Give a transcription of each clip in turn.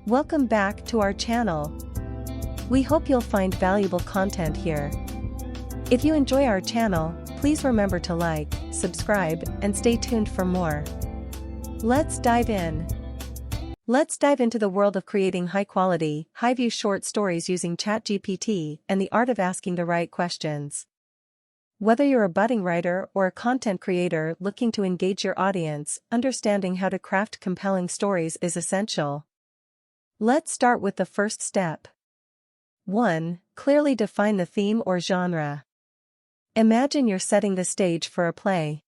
Welcome back to our channel. We hope you'll find valuable content here. If you enjoy our channel, please remember to like, subscribe, and stay tuned for more. Let's dive in. Let's dive into the world of creating high-quality, high-view short stories using ChatGPT and the art of asking the right questions. Whether you're a budding writer or a content creator looking to engage your audience, understanding how to craft compelling stories is essential. Let's start with the first step. 1. Clearly define the theme or genre. Imagine you're setting the stage for a play.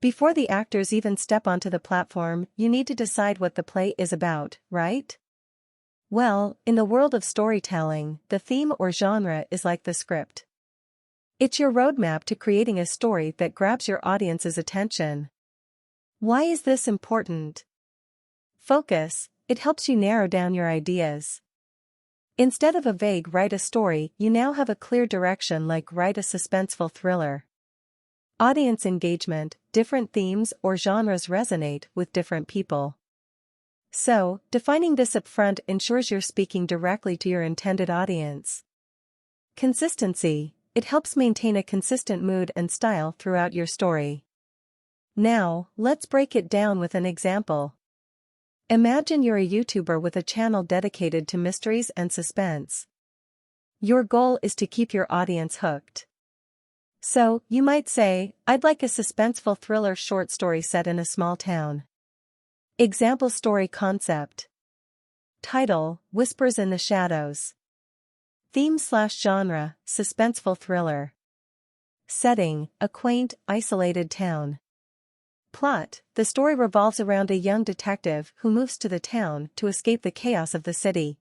Before the actors even step onto the platform, you need to decide what the play is about, right? Well, in the world of storytelling, the theme or genre is like the script. It's your roadmap to creating a story that grabs your audience's attention. Why is this important? Focus. It helps you narrow down your ideas. Instead of a vague write a story, you now have a clear direction like write a suspenseful thriller. Audience engagement, different themes or genres resonate with different people. So, defining this upfront ensures you're speaking directly to your intended audience. Consistency. It helps maintain a consistent mood and style throughout your story. Now, let's break it down with an example. Imagine you're a YouTuber with a channel dedicated to mysteries and suspense. Your goal is to keep your audience hooked. So, you might say, I'd like a suspenseful thriller short story set in a small town. Example story concept. Title, Whispers in the Shadows. Theme/genre, suspenseful thriller. Setting, a quaint, isolated town. Plot, the story revolves around a young detective who moves to the town to escape the chaos of the city.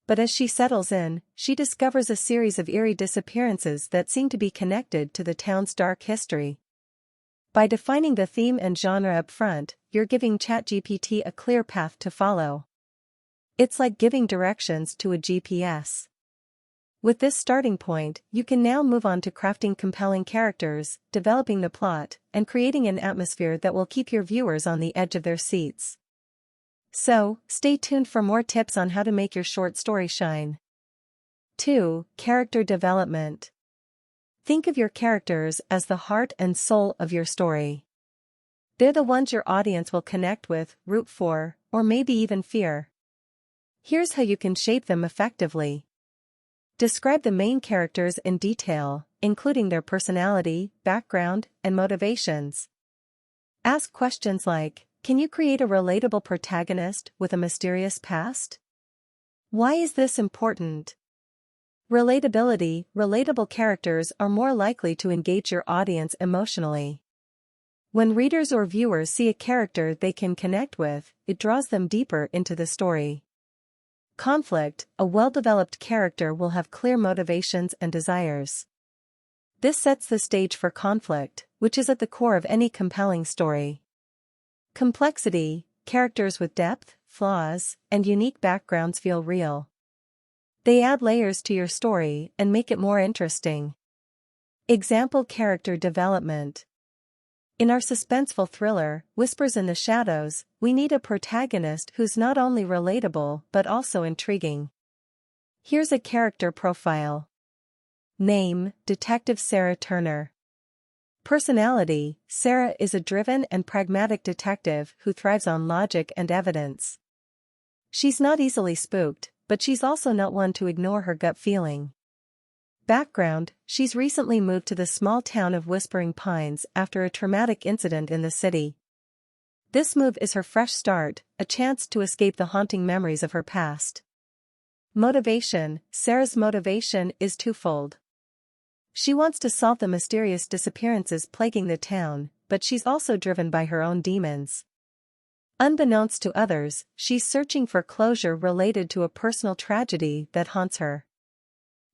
But as she settles in, she discovers a series of eerie disappearances that seem to be connected to the town's dark history. By defining the theme and genre up front, you're giving ChatGPT a clear path to follow. It's like giving directions to a GPS. With this starting point, you can now move on to crafting compelling characters, developing the plot, and creating an atmosphere that will keep your viewers on the edge of their seats. So, stay tuned for more tips on how to make your short story shine. 2. Character development. Think of your characters as the heart and soul of your story. They're the ones your audience will connect with, root for, or maybe even fear. Here's how you can shape them effectively. Describe the main characters in detail, including their personality, background, and motivations. Ask questions like, can you create a relatable protagonist with a mysterious past? Why is this important? Relatability. Relatable characters are more likely to engage your audience emotionally. When readers or viewers see a character they can connect with, it draws them deeper into the story. Conflict. A well-developed character will have clear motivations and desires. This sets the stage for conflict, which is at the core of any compelling story. Complexity. Characters with depth, flaws, and unique backgrounds feel real. They add layers to your story and make it more interesting. Example character development. In our suspenseful thriller, Whispers in the Shadows, we need a protagonist who's not only relatable but also intriguing. Here's a character profile. Name, Detective Sarah Turner. Personality, Sarah is a driven and pragmatic detective who thrives on logic and evidence. She's not easily spooked, but she's also not one to ignore her gut feeling. Background, she's recently moved to the small town of Whispering Pines after a traumatic incident in the city. This move is her fresh start, a chance to escape the haunting memories of her past. Motivation, Sarah's motivation is twofold. She wants to solve the mysterious disappearances plaguing the town, but she's also driven by her own demons. Unbeknownst to others, she's searching for closure related to a personal tragedy that haunts her.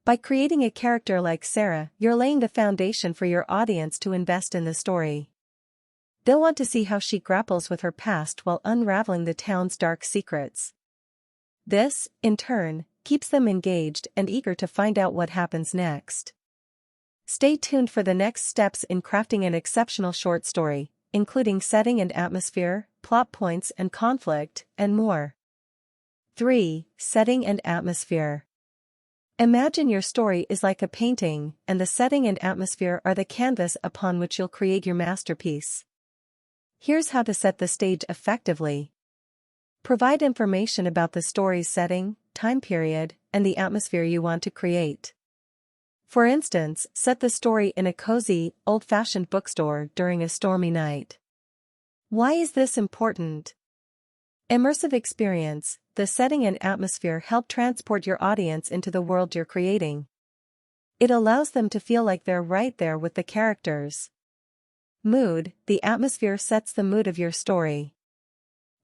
By creating a character like Sarah, you're laying the foundation for your audience to invest in the story. They'll want to see how she grapples with her past while unraveling the town's dark secrets. This, in turn, keeps them engaged and eager to find out what happens next. Stay tuned for the next steps in crafting an exceptional short story, including setting and atmosphere, plot points and conflict, and more. 3. Setting and atmosphere. Imagine your story is like a painting, and the setting and atmosphere are the canvas upon which you'll create your masterpiece. Here's how to set the stage effectively. Provide information about the story's setting, time period, and the atmosphere you want to create. For instance, set the story in a cozy, old-fashioned bookstore during a stormy night. Why is this important? Immersive experience. The setting and atmosphere help transport your audience into the world you're creating. It allows them to feel like they're right there with the characters. Mood. The atmosphere sets the mood of your story.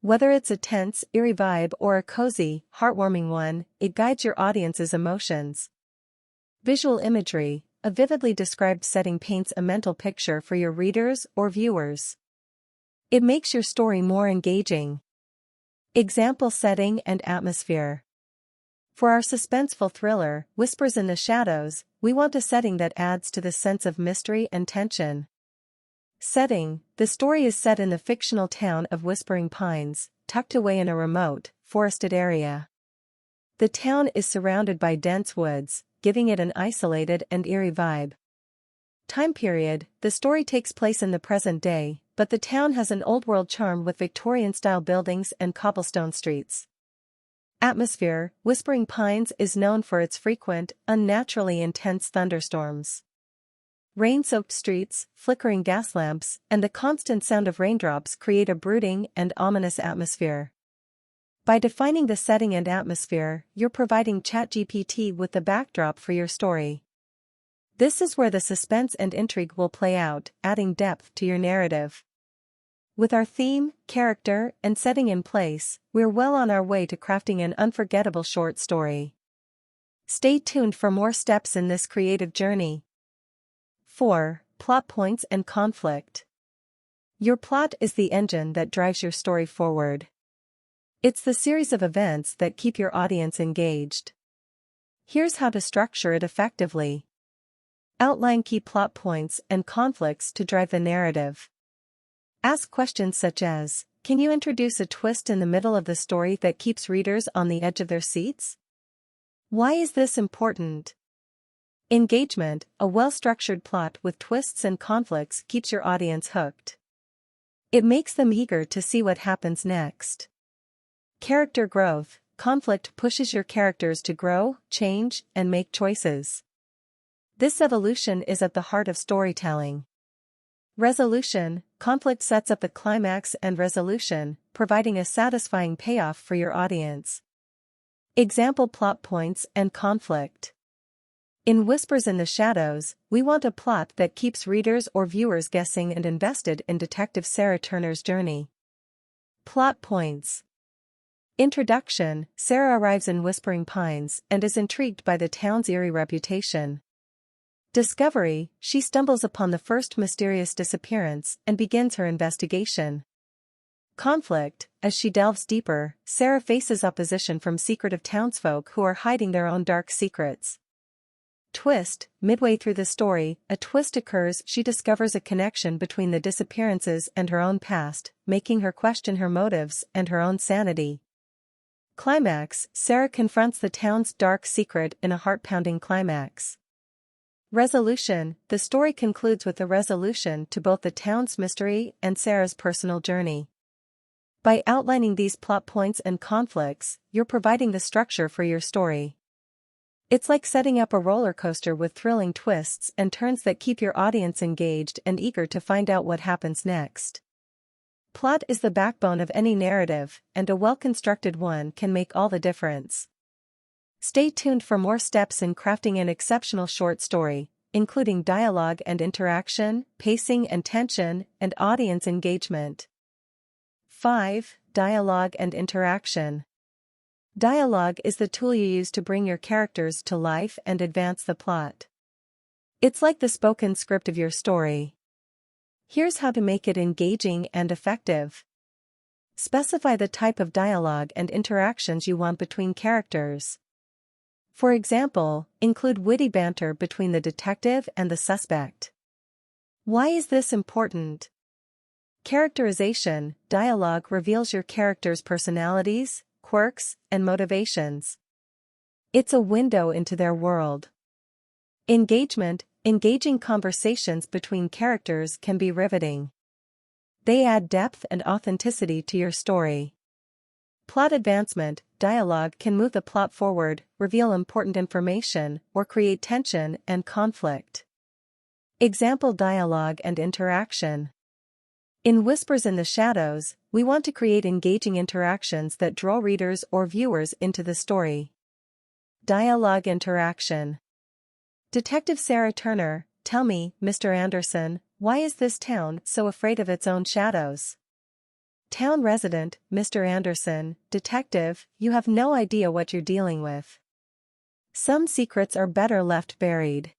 Whether it's a tense, eerie vibe or a cozy, heartwarming one, it guides your audience's emotions. Visual imagery. A vividly described setting paints a mental picture for your readers or viewers. It makes your story more engaging. Example setting and atmosphere. For our suspenseful thriller, Whispers in the Shadows, we want a setting that adds to the sense of mystery and tension. Setting. The story is set in the fictional town of Whispering Pines, tucked away in a remote, forested area. The town is surrounded by dense woods, giving it an isolated and eerie vibe. Time period. The story takes place in the present day, but the town has an old-world charm with Victorian-style buildings and cobblestone streets. Atmosphere. Whispering Pines is known for its frequent, unnaturally intense thunderstorms. Rain-soaked streets, flickering gas lamps, and the constant sound of raindrops create a brooding and ominous atmosphere. By defining the setting and atmosphere, you're providing ChatGPT with the backdrop for your story. This is where the suspense and intrigue will play out, adding depth to your narrative. With our theme, character, and setting in place, we're well on our way to crafting an unforgettable short story. Stay tuned for more steps in this creative journey. 4. Plot points and conflict. Your plot is the engine that drives your story forward. It's the series of events that keep your audience engaged. Here's how to structure it effectively. Outline key plot points and conflicts to drive the narrative. Ask questions such as, can you introduce a twist in the middle of the story that keeps readers on the edge of their seats? Why is this important? Engagement. A well-structured plot with twists and conflicts keeps your audience hooked. It makes them eager to see what happens next. Character growth. Conflict pushes your characters to grow, change, and make choices. This evolution is at the heart of storytelling. Resolution. Conflict sets up the climax and resolution, providing a satisfying payoff for your audience. Example plot points and conflict. In Whispers in the Shadows, we want a plot that keeps readers or viewers guessing and invested in Detective Sarah Turner's journey. Plot points. Introduction. Sarah arrives in Whispering Pines and is intrigued by the town's eerie reputation. Discovery. She stumbles upon the first mysterious disappearance and begins her investigation. Conflict. As she delves deeper, Sarah faces opposition from secretive townsfolk who are hiding their own dark secrets. Twist. Midway through the story, a twist occurs. She discovers a connection between the disappearances and her own past, making her question her motives and her own sanity. Climax. Sarah confronts the town's dark secret in a heart-pounding climax. Resolution. The story concludes with a resolution to both the town's mystery and Sarah's personal journey. By outlining these plot points and conflicts, you're providing the structure for your story. It's like setting up a roller coaster with thrilling twists and turns that keep your audience engaged and eager to find out what happens next. Plot is the backbone of any narrative, and a well-constructed one can make all the difference. Stay tuned for more steps in crafting an exceptional short story, including dialogue and interaction, pacing and tension, and audience engagement. 5. Dialogue and interaction. Dialogue is the tool you use to bring your characters to life and advance the plot. It's like the spoken script of your story. Here's how to make it engaging and effective. Specify the type of dialogue and interactions you want between characters. For example, include witty banter between the detective and the suspect. Why is this important? Characterization. Dialogue reveals your characters' personalities, quirks, and motivations. It's a window into their world. Engagement. Engaging conversations between characters can be riveting. They add depth and authenticity to your story. Plot advancement. Dialogue can move the plot forward, reveal important information, or create tension and conflict. Example dialogue and interaction. In Whispers in the Shadows, we want to create engaging interactions that draw readers or viewers into the story. Dialogue interaction. Detective Sarah Turner, tell me, Mr. Anderson, why is this town so afraid of its own shadows? Town resident, Mr. Anderson, detective, you have no idea what you're dealing with. Some secrets are better left buried.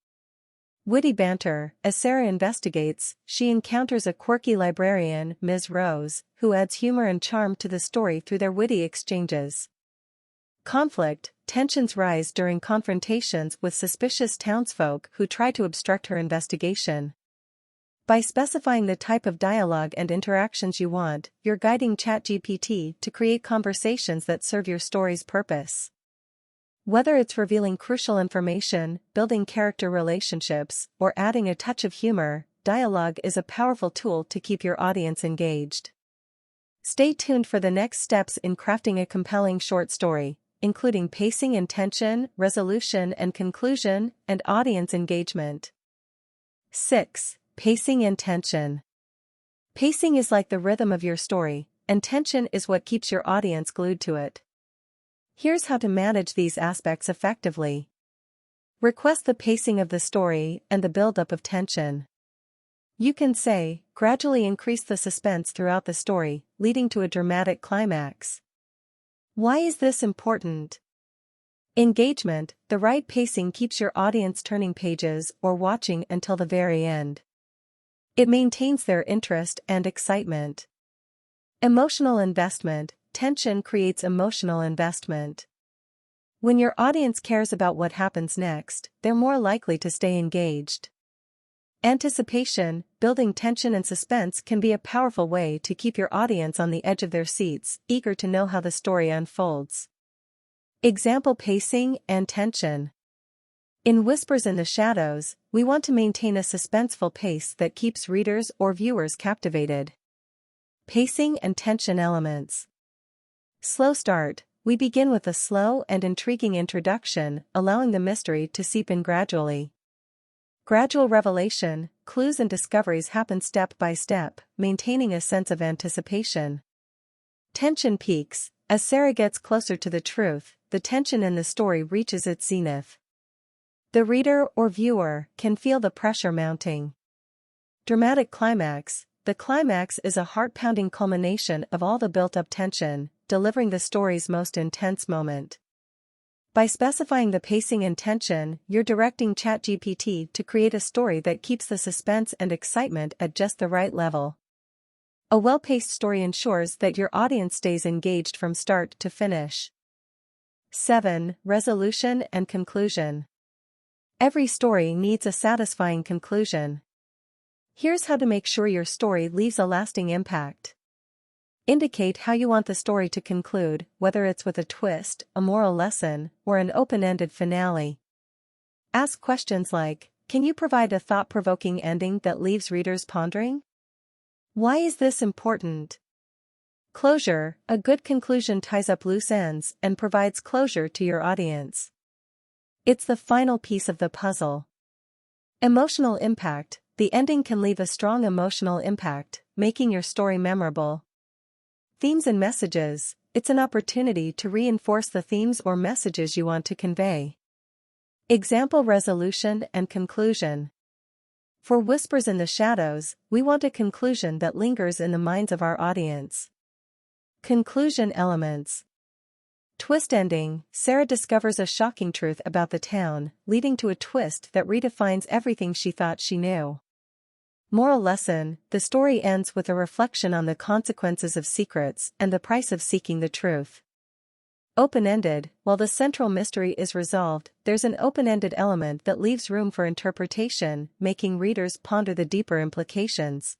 Witty banter. As Sarah investigates, she encounters a quirky librarian, Ms. Rose, who adds humor and charm to the story through their witty exchanges. Conflict. Tensions rise during confrontations with suspicious townsfolk who try to obstruct her investigation. By specifying the type of dialogue and interactions you want, you're guiding ChatGPT to create conversations that serve your story's purpose. Whether it's revealing crucial information, building character relationships, or adding a touch of humor, dialogue is a powerful tool to keep your audience engaged. Stay tuned for the next steps in crafting a compelling short story, including pacing and tension, resolution and conclusion, and audience engagement. 6. Pacing and tension. Pacing is like the rhythm of your story, and tension is what keeps your audience glued to it. Here's how to manage these aspects effectively. Request the pacing of the story and the buildup of tension. You can say, gradually increase the suspense throughout the story, leading to a dramatic climax. Why is this important? Engagement. The right pacing keeps your audience turning pages or watching until the very end. It maintains their interest and excitement. Emotional investment. Tension creates emotional investment. When your audience cares about what happens next, they're more likely to stay engaged. Anticipation. Building tension and suspense can be a powerful way to keep your audience on the edge of their seats, eager to know how the story unfolds. Example pacing and tension. In Whispers in the Shadows, we want to maintain a suspenseful pace that keeps readers or viewers captivated. Pacing and tension elements. Slow start. We begin with a slow and intriguing introduction, allowing the mystery to seep in gradually. Gradual revelation. Clues and discoveries happen step by step, maintaining a sense of anticipation. Tension peaks. As Sarah gets closer to the truth, the tension in the story reaches its zenith. The reader or viewer can feel the pressure mounting. Dramatic climax. The climax is a heart-pounding culmination of all the built-up tension, delivering the story's most intense moment. By specifying the pacing and tension, you're directing ChatGPT to create a story that keeps the suspense and excitement at just the right level. A well-paced story ensures that your audience stays engaged from start to finish. 7. Resolution and conclusion. Every story needs a satisfying conclusion. Here's how to make sure your story leaves a lasting impact. Indicate how you want the story to conclude, whether it's with a twist, a moral lesson, or an open-ended finale. Ask questions like, can you provide a thought-provoking ending that leaves readers pondering? Why is this important? Closure. A good conclusion ties up loose ends and provides closure to your audience. It's the final piece of the puzzle. Emotional impact. The ending can leave a strong emotional impact, making your story memorable. Themes and messages. It's an opportunity to reinforce the themes or messages you want to convey. Example resolution and conclusion. For Whispers in the Shadows, we want a conclusion that lingers in the minds of our audience. Conclusion elements. Twist ending. Sarah discovers a shocking truth about the town, leading to a twist that redefines everything she thought she knew. Moral lesson. The story ends with a reflection on the consequences of secrets and the price of seeking the truth. Open-ended. While the central mystery is resolved, there's an open-ended element that leaves room for interpretation, making readers ponder the deeper implications.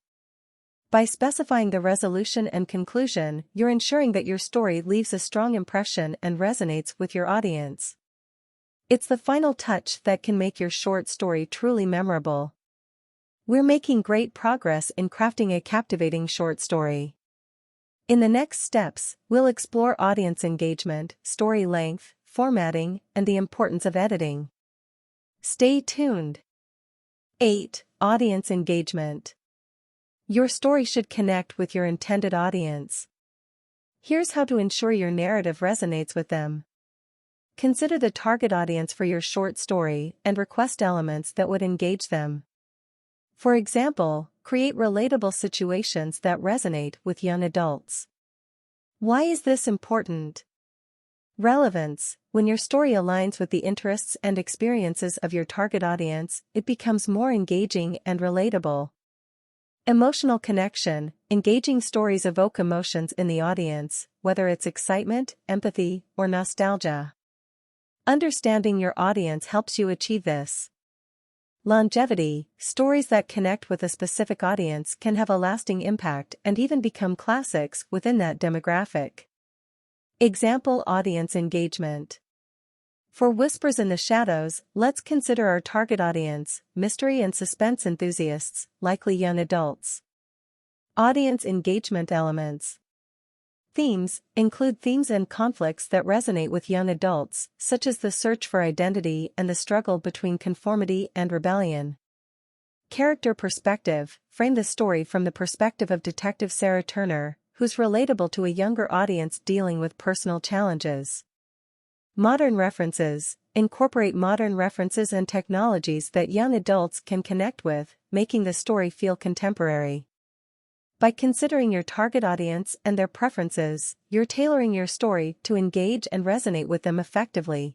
By specifying the resolution and conclusion, you're ensuring that your story leaves a strong impression and resonates with your audience. It's the final touch that can make your short story truly memorable. We're making great progress in crafting a captivating short story. In the next steps, we'll explore audience engagement, story length, formatting, and the importance of editing. Stay tuned. 8. Audience engagement. Your story should connect with your intended audience. Here's how to ensure your narrative resonates with them. Consider the target audience for your short story and request elements that would engage them. For example, create relatable situations that resonate with young adults. Why is this important? Relevance. When your story aligns with the interests and experiences of your target audience, it becomes more engaging and relatable. Emotional connection. Engaging stories evoke emotions in the audience, whether it's excitement, empathy, or nostalgia. Understanding your audience helps you achieve this. Longevity. Stories that connect with a specific audience can have a lasting impact and even become classics within that demographic. Example: audience engagement. For Whispers in the Shadows, let's consider our target audience, mystery and suspense enthusiasts, likely young adults. Audience engagement elements. Themes include themes and conflicts that resonate with young adults, such as the search for identity and the struggle between conformity and rebellion. Character perspective. Frame the story from the perspective of Detective Sarah Turner, who's relatable to a younger audience dealing with personal challenges. Modern references. Incorporate modern references and technologies that young adults can connect with, making the story feel contemporary. By considering your target audience and their preferences, you're tailoring your story to engage and resonate with them effectively.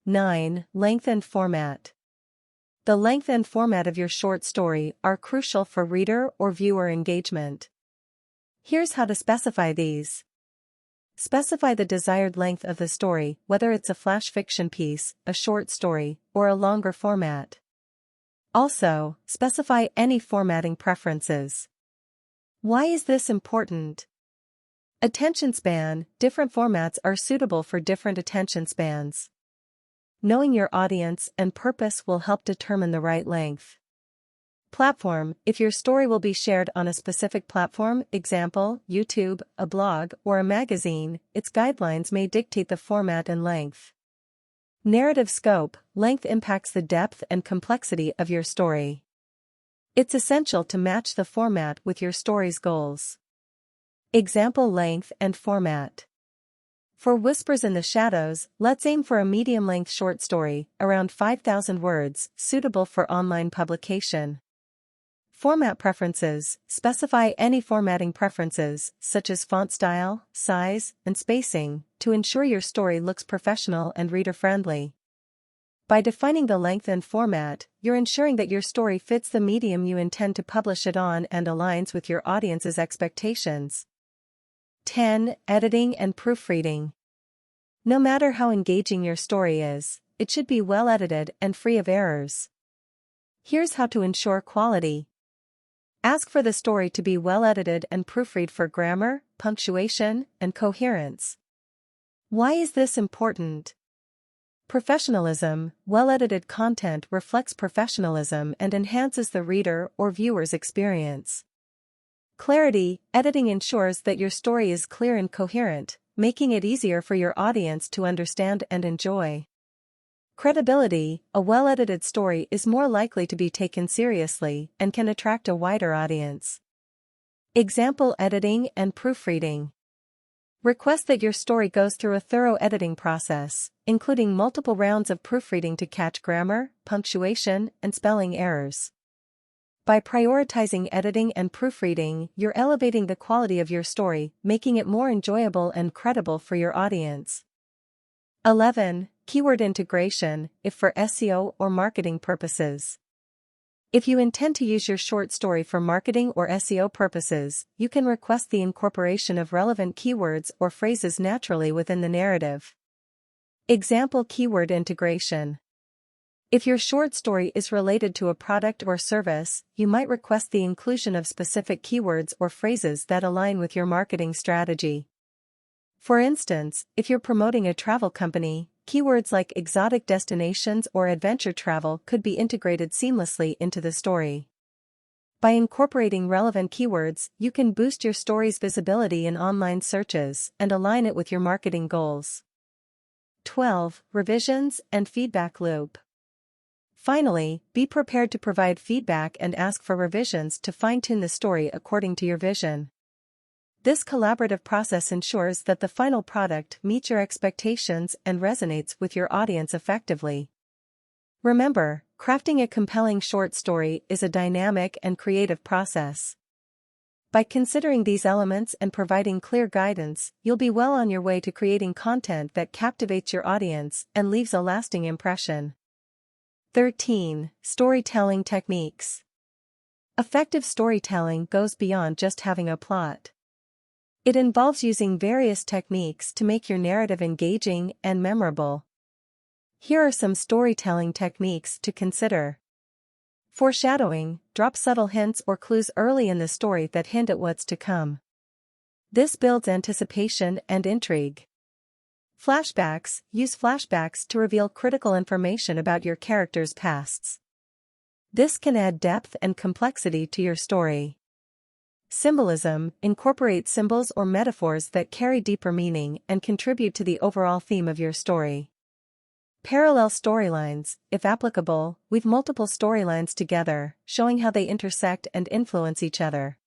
9. Length and format. The length and format of your short story are crucial for reader or viewer engagement. Here's how to specify these. Specify the desired length of the story, whether it's a flash fiction piece, a short story, or a longer format. Also, specify any formatting preferences. Why is this important? Attention span. Different formats are suitable for different attention spans. Knowing your audience and purpose will help determine the right length. Platform. If your story will be shared on a specific platform, example, YouTube, a blog, or a magazine, its guidelines may dictate the format and length. Narrative scope. Length impacts the depth and complexity of your story. It's essential to match the format with your story's goals. Example: length and format. For Whispers in the Shadows, let's aim for a medium-length short story, around 5,000 words, suitable for online publication. Format preferences. Specify any formatting preferences, such as font style, size, and spacing, to ensure your story looks professional and reader-friendly. By defining the length and format, you're ensuring that your story fits the medium you intend to publish it on and aligns with your audience's expectations. 10. Editing and proofreading. No matter how engaging your story is, it should be well edited and free of errors. Here's how to ensure quality. Ask for the story to be well edited and proofread for grammar, punctuation, and coherence. Why is this important? Professionalism. Well-edited content reflects professionalism and enhances the reader or viewer's experience. Clarity. Editing ensures that your story is clear and coherent, making it easier for your audience to understand and enjoy. Credibility. A well-edited story is more likely to be taken seriously and can attract a wider audience. Example: editing and proofreading. Request that your story goes through a thorough editing process, including multiple rounds of proofreading to catch grammar, punctuation, and spelling errors. By prioritizing editing and proofreading, you're elevating the quality of your story, making it more enjoyable and credible for your audience. 11. Keyword integration, if for SEO or marketing purposes. If you intend to use your short story for marketing or SEO purposes, you can request the incorporation of relevant keywords or phrases naturally within the narrative. Example: keyword integration. If your short story is related to a product or service, you might request the inclusion of specific keywords or phrases that align with your marketing strategy. For instance, if you're promoting a travel company, keywords like exotic destinations or adventure travel could be integrated seamlessly into the story. By incorporating relevant keywords, you can boost your story's visibility in online searches and align it with your marketing goals. 12. Revisions and feedback loop. Finally, be prepared to provide feedback and ask for revisions to fine-tune the story according to your vision. This collaborative process ensures that the final product meets your expectations and resonates with your audience effectively. Remember, crafting a compelling short story is a dynamic and creative process. By considering these elements and providing clear guidance, you'll be well on your way to creating content that captivates your audience and leaves a lasting impression. 13. Storytelling techniques. Effective storytelling goes beyond just having a plot. It involves using various techniques to make your narrative engaging and memorable. Here are some storytelling techniques to consider. Foreshadowing: drop subtle hints or clues early in the story that hint at what's to come. This builds anticipation and intrigue. Flashbacks: use flashbacks to reveal critical information about your characters' pasts. This can add depth and complexity to your story. Symbolism: incorporate symbols or metaphors that carry deeper meaning and contribute to the overall theme of your story. Parallel storylines: if applicable, weave multiple storylines together, showing how they intersect and influence each other.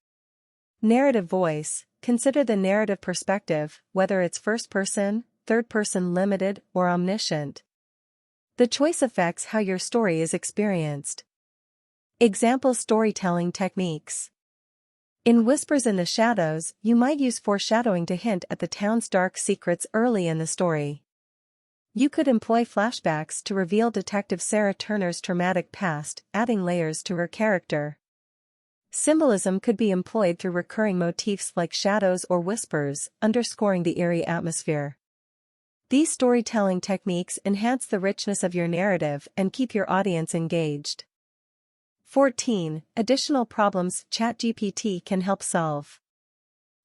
Narrative voice: consider the narrative perspective, whether it's first person, third person, limited, or omniscient. The choice affects how your story is experienced. Example storytelling techniques. In Whispers in the Shadows, you might use foreshadowing to hint at the town's dark secrets early in the story. You could employ flashbacks to reveal Detective Sarah Turner's traumatic past, adding layers to her character. Symbolism could be employed through recurring motifs like shadows or whispers, underscoring the eerie atmosphere. These storytelling techniques enhance the richness of your narrative and keep your audience engaged. 14. Additional problems ChatGPT can help solve.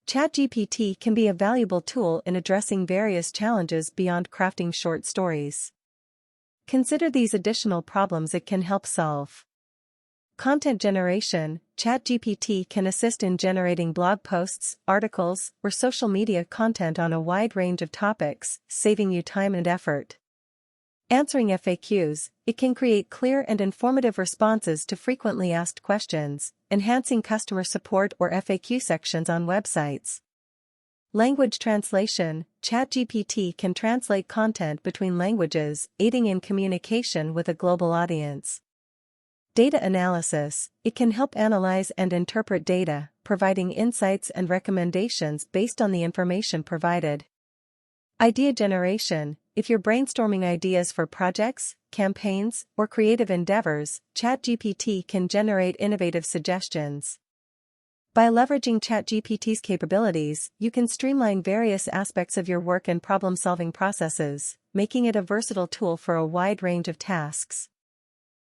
ChatGPT can be a valuable tool in addressing various challenges beyond crafting short stories. Consider these additional problems it can help solve. Content generation: ChatGPT can assist in generating blog posts, articles, or social media content on a wide range of topics, saving you time and effort. Answering FAQs: it can create clear and informative responses to frequently asked questions, enhancing customer support or FAQ sections on websites. Language translation: ChatGPT can translate content between languages, aiding in communication with a global audience. Data analysis: it can help analyze and interpret data, providing insights and recommendations based on the information provided. Idea generation: if you're brainstorming ideas for projects, campaigns, or creative endeavors, ChatGPT can generate innovative suggestions. By leveraging ChatGPT's capabilities, you can streamline various aspects of your work and problem-solving processes, making it a versatile tool for a wide range of tasks.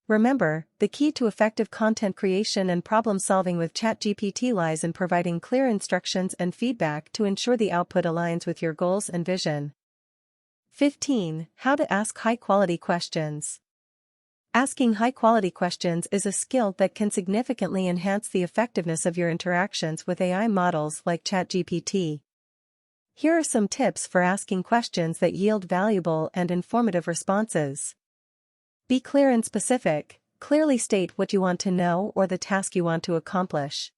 Remember, the key to effective content creation and problem-solving with ChatGPT lies in providing clear instructions and feedback to ensure the output aligns with your goals and vision. 15. How to ask high-quality questions. Asking high-quality questions is a skill that can significantly enhance the effectiveness of your interactions with AI models like ChatGPT. Here are some tips for asking questions that yield valuable and informative responses. Be clear and specific: clearly state what you want to know or the task you want to accomplish.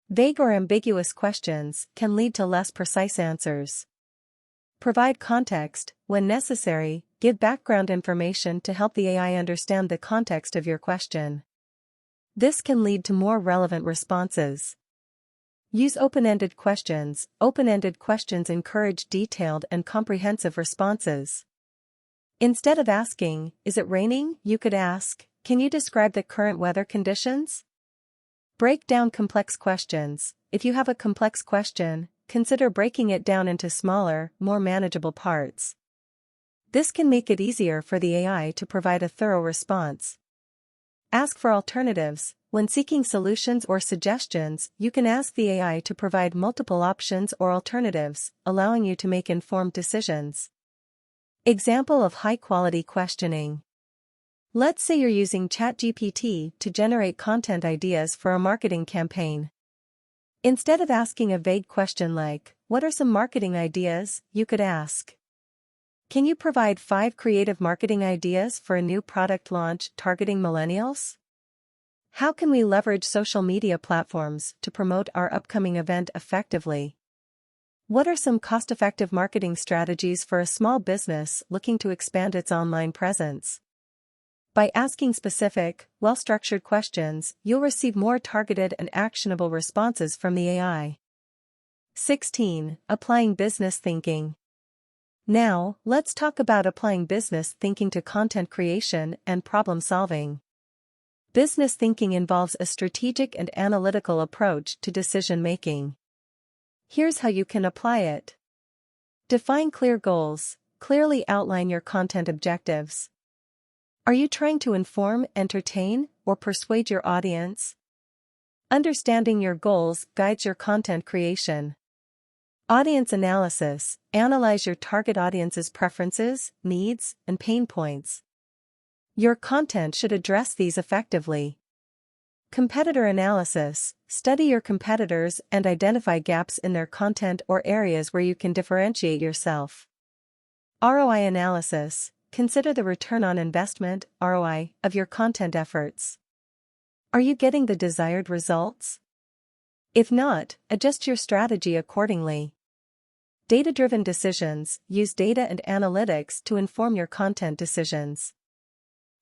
Vague or ambiguous questions can lead to less precise answers. Provide context: when necessary, give background information to help the AI understand the context of your question. This can lead to more relevant responses. Use open-ended questions. Open-ended questions encourage detailed and comprehensive responses. Instead of asking, "Is it raining?" you could ask, "Can you describe the current weather conditions?" Break down complex questions. If you have a complex question, consider breaking it down into smaller, more manageable parts. This can make it easier for the AI to provide a thorough response. Ask for alternatives. When seeking solutions or suggestions, you can ask the AI to provide multiple options or alternatives, allowing you to make informed decisions. Example of high-quality questioning. Let's say you're using ChatGPT to generate content ideas for a marketing campaign. Instead of asking a vague question like, "What are some marketing ideas?" you could ask, "Can you provide 5 creative marketing ideas for a new product launch targeting millennials? How can we leverage social media platforms to promote our upcoming event effectively? What are some cost-effective marketing strategies for a small business looking to expand its online presence?" By asking specific, well-structured questions, you'll receive more targeted and actionable responses from the AI. 16. Applying business thinking. Now, let's talk about applying business thinking to content creation and problem solving. Business thinking involves a strategic and analytical approach to decision-making. Here's how you can apply it. Define clear goals. Clearly outline your content objectives. Are you trying to inform, entertain, or persuade your audience? Understanding your goals guides your content creation. Audience analysis. Analyze your target audience's preferences, needs, and pain points. Your content should address these effectively. Competitor analysis. Study your competitors and identify gaps in their content or areas where you can differentiate yourself. ROI analysis. Consider the return on investment, ROI, of your content efforts. Are you getting the desired results? If not, adjust your strategy accordingly. Data-driven decisions. Use data and analytics to inform your content decisions.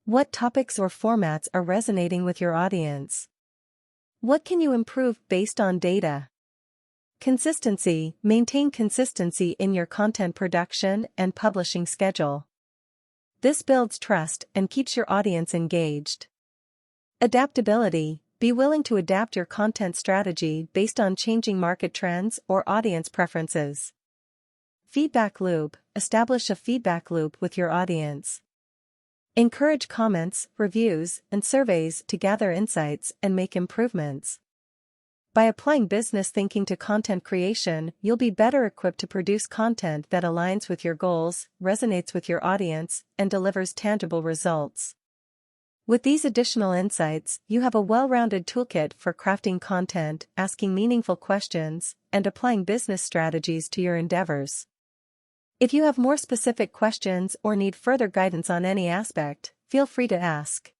What topics or formats are resonating with your audience? What can you improve based on data? Consistency. Maintain consistency in your content production and publishing schedule. This builds trust and keeps your audience engaged. Adaptability. Be willing to adapt your content strategy based on changing market trends or audience preferences. Feedback loop. Establish a feedback loop with your audience. Encourage comments, reviews, and surveys to gather insights and make improvements. By applying business thinking to content creation, you'll be better equipped to produce content that aligns with your goals, resonates with your audience, and delivers tangible results. With these additional insights, you have a well-rounded toolkit for crafting content, asking meaningful questions, and applying business strategies to your endeavors. If you have more specific questions or need further guidance on any aspect, feel free to ask.